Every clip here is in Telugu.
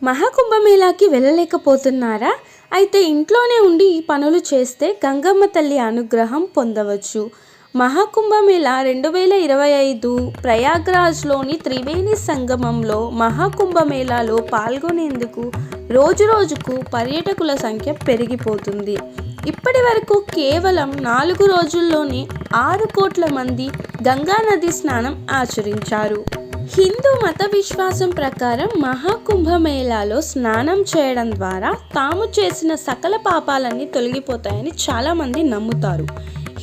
మహాకుంభమేళాకి వెళ్ళలేకపోతున్నారా? అయితే ఇంట్లోనే ఉండి ఈ పనులు చేస్తే గంగమ్మ తల్లి అనుగ్రహం పొందవచ్చు. మహాకుంభమేళా 2025 ప్రయాగ్రాజ్లోని త్రివేణి సంగమంలో మహాకుంభమేళాలో పాల్గొనేందుకు రోజురోజుకు పర్యాటకుల సంఖ్య పెరిగిపోతుంది. ఇప్పటి వరకు కేవలం 4 రోజుల్లోనే 6 కోట్ల మంది గంగానది స్నానం ఆచరించారు. హిందూ మత విశ్వాసం ప్రకారం మహాకుంభమేళాలో స్నానం చేయడం ద్వారా తాము చేసిన సకల పాపాలన్నీ తొలగిపోతాయని చాలామంది నమ్ముతారు.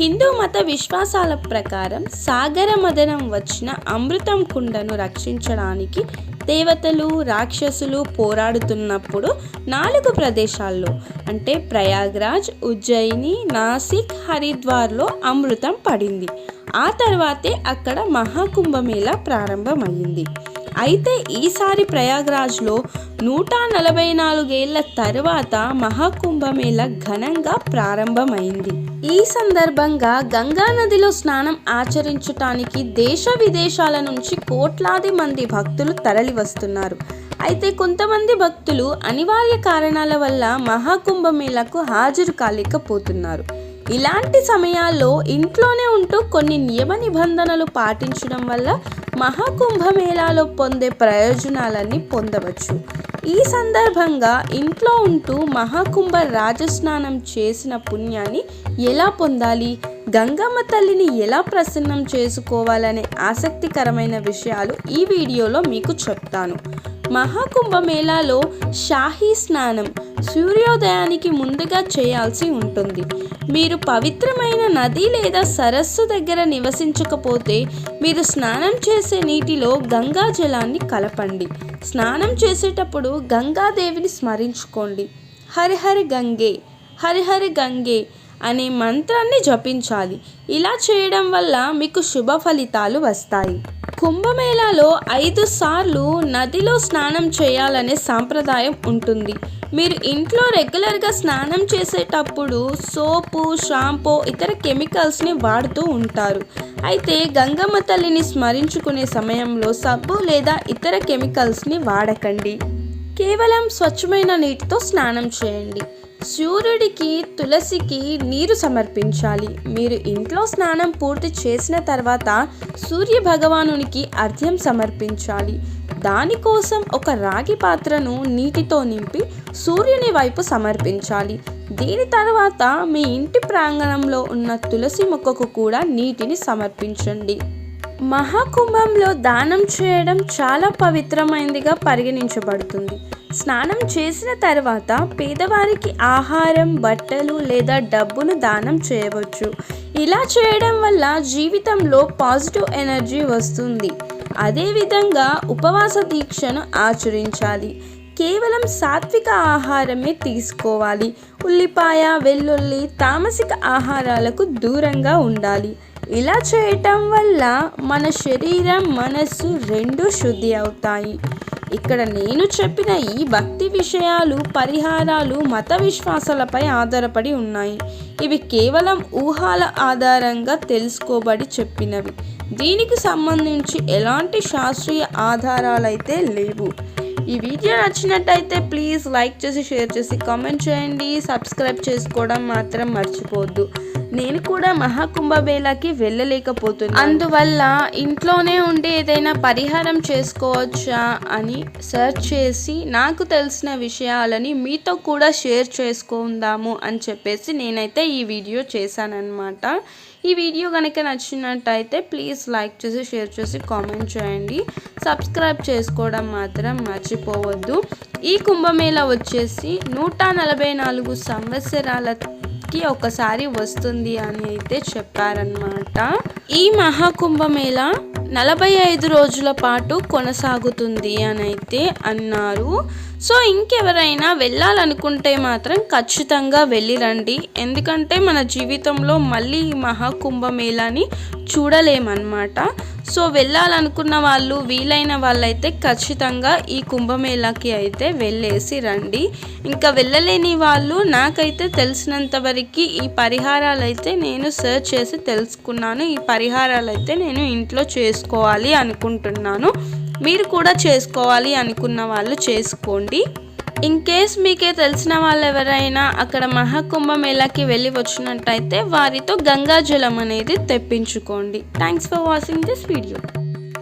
హిందూ మత విశ్వాసాల ప్రకారం సాగర మదనం వచ్చిన అమృతం కుండను రక్షించడానికి దేవతలు రాక్షసులు పోరాడుతున్నప్పుడు 4 ప్రదేశాల్లో అంటే ప్రయాగ్రాజ్, ఉజ్జయిని, నాసిక్, హరిద్వార్లో అమృతం పడింది. ఆ తర్వాతే అక్కడ మహాకుంభమేళా ప్రారంభమైంది. అయితే ఈసారి ప్రయాగ్రాజ్లో 144 ఏళ్ల తర్వాత మహాకుంభమేళా ఘనంగా ప్రారంభమైంది. ఈ సందర్భంగా గంగానదిలో స్నానం ఆచరించటానికి దేశ విదేశాల నుంచి కోట్లాది మంది భక్తులు తరలి వస్తున్నారు. అయితే కొంతమంది భక్తులు అనివార్య కారణాల వల్ల మహాకుంభమేళాకు హాజరు కాలేకపోతున్నారు. ఇలాంటి సమయాల్లో ఇంట్లోనే ఉంటూ కొన్ని నియమ నిబంధనలు పాటించడం వల్ల మహాకుంభమేళాలో పొందే ప్రయోజనాలన్నీ పొందవచ్చు. ఈ సందర్భంగా ఇంట్లో ఉంటూ మహాకుంభ రాజస్నానం చేసిన పుణ్యాన్ని ఎలా పొందాలి, గంగమ్మ తల్లిని ఎలా ప్రసన్నం చేసుకోవాలనే ఆసక్తికరమైన విషయాలు ఈ వీడియోలో మీకు చెప్తాను. మహాకుంభమేళాలో షాహీ స్నానం సూర్యోదయానికి ముందుగా చేయాల్సి ఉంటుంది. మీరు పవిత్రమైన నది లేదా సరస్సు దగ్గర నివసించకపోతే మీరు స్నానం చేసే నీటిలో గంగా జలాన్ని కలపండి. స్నానం చేసేటప్పుడు గంగాదేవిని స్మరించుకోండి. హరిహరి గంగే హరిహరి గంగే అనే మంత్రాన్ని జపించాలి. ఇలా చేయడం వల్ల మీకు శుభ ఫలితాలు వస్తాయి. కుంభమేళాలో 5 సార్లు నదిలో స్నానం చేయాలనే సాంప్రదాయం ఉంటుంది. మీరు ఇంట్లో రెగ్యులర్గా స్నానం చేసేటప్పుడు సోపు, షాంపూ, ఇతర కెమికల్స్ని వాడుతూ ఉంటారు. అయితే గంగమ్మ తల్లిని స్మరించుకునే సమయంలో సబ్బు లేదా ఇతర కెమికల్స్ని వాడకండి. కేవలం స్వచ్ఛమైన నీటితో స్నానం చేయండి. సూర్యుడికి, తులసికి నీరు సమర్పించాలి. మీరు ఇంట్లో స్నానం పూర్తి చేసిన తర్వాత సూర్య భగవానునికి అర్ఘ్యం సమర్పించాలి. దానికోసం ఒక రాగి పాత్రను నీటితో నింపి సూర్యుని వైపు సమర్పించాలి. దీని తర్వాత మీ ఇంటి ప్రాంగణంలో ఉన్న తులసి మొక్కకు కూడా నీటిని సమర్పించండి. మహాకుంభంలో దానం చేయడం చాలా పవిత్రమైనదిగా పరిగణించబడుతుంది. స్నానం చేసిన తర్వాత పేదవారికి ఆహారం, బట్టలు లేదా డబ్బును దానం చేయవచ్చు. ఇలా చేయడం వల్ల జీవితంలో పాజిటివ్ ఎనర్జీ వస్తుంది. అదేవిధంగా ఉపవాస దీక్షను ఆచరించాలి. కేవలం సాత్విక ఆహారమే తీసుకోవాలి. ఉల్లిపాయ, వెల్లుల్లి, తామసిక ఆహారాలకు దూరంగా ఉండాలి. ఇలా చేయటం వల్ల మన శరీరం, మనస్సు రెండూ శుద్ధి అవుతాయి. ఇక్కడ నేను చెప్పిన ఈ భక్తి విషయాలు, పరిహారాలు మత విశ్వాసాలపై ఆధారపడి ఉన్నాయి. ఇవి కేవలం ఊహల ఆధారంగా తెలుసుకోబడి చెప్పినవి. దీనికి సంబంధించి ఎలాంటి శాస్త్రీయ ఆధారాలైతే లేవు. ఈ వీడియో నచ్చినట్టయితే ప్లీజ్ లైక్ చేసి, షేర్ చేసి, కామెంట్ చేయండి. సబ్స్క్రైబ్ చేసుకోవడం మాత్రం మర్చిపోవద్దు. నేను కూడా మహాకుంభమేళాకి వెళ్ళలేకపోతున్నాను. అందువల్ల ఇంట్లోనే ఉండి ఏదైనా పరిహారం చేసుకోవచ్చా అని సెర్చ్ చేసి నాకు తెలిసిన విషయాలని మీతో కూడా షేర్ చేసుకుందాము అని చెప్పేసి నేనైతే ఈ వీడియో చేశానన్నమాట. ఈ వీడియో కనుక నచ్చినట్టయితే ప్లీజ్ లైక్ చేసి, షేర్ చేసి, కామెంట్ చేయండి. సబ్స్క్రైబ్ చేసుకోవడం మాత్రం మర్చిపోవద్దు. ఈ కుంభమేళా వచ్చేసి 144 సంవత్సరాలకి ఒకసారి వస్తుంది అని అయితే చెప్పారనమాట. ఈ మహాకుంభమేళా 45 రోజుల పాటు కొనసాగుతుంది అని అయితే అన్నారు. సో ఇంకెవరైనా వెళ్ళాలనుకుంటే మాత్రం ఖచ్చితంగా వెళ్ళిరండి. ఎందుకంటే మన జీవితంలో మళ్ళీ ఈ మహాకుంభమేళాని చూడలేమన్నమాట. సో వెళ్ళాలనుకున్న వాళ్ళు, వీలైన వాళ్ళైతే ఖచ్చితంగా ఈ కుంభమేళాకి అయితే వెళ్ళేసి రండి. ఇంకా వెళ్ళలేని వాళ్ళు, నాకైతే తెలిసినంత వరకు ఈ పరిహారాలు అయితే నేను సెర్చ్ చేసి తెలుసుకున్నాను. ఈ పరిహారాలు అయితే నేను ఇంట్లో చేసుకోవాలి అనుకుంటున్నాను. మీరు కూడా చేసుకోవాలి అనుకున్న వాళ్ళు చేసుకోండి. ఇన్ కేస్ మీకే తెలిసిన వాళ్ళు ఎవరైనా అక్కడ మహాకుంభమేళాకి వెళ్ళి వచ్చినట్టయితే వారితో గంగాజలం అనేది తెప్పించుకోండి. Thanks for watching this video.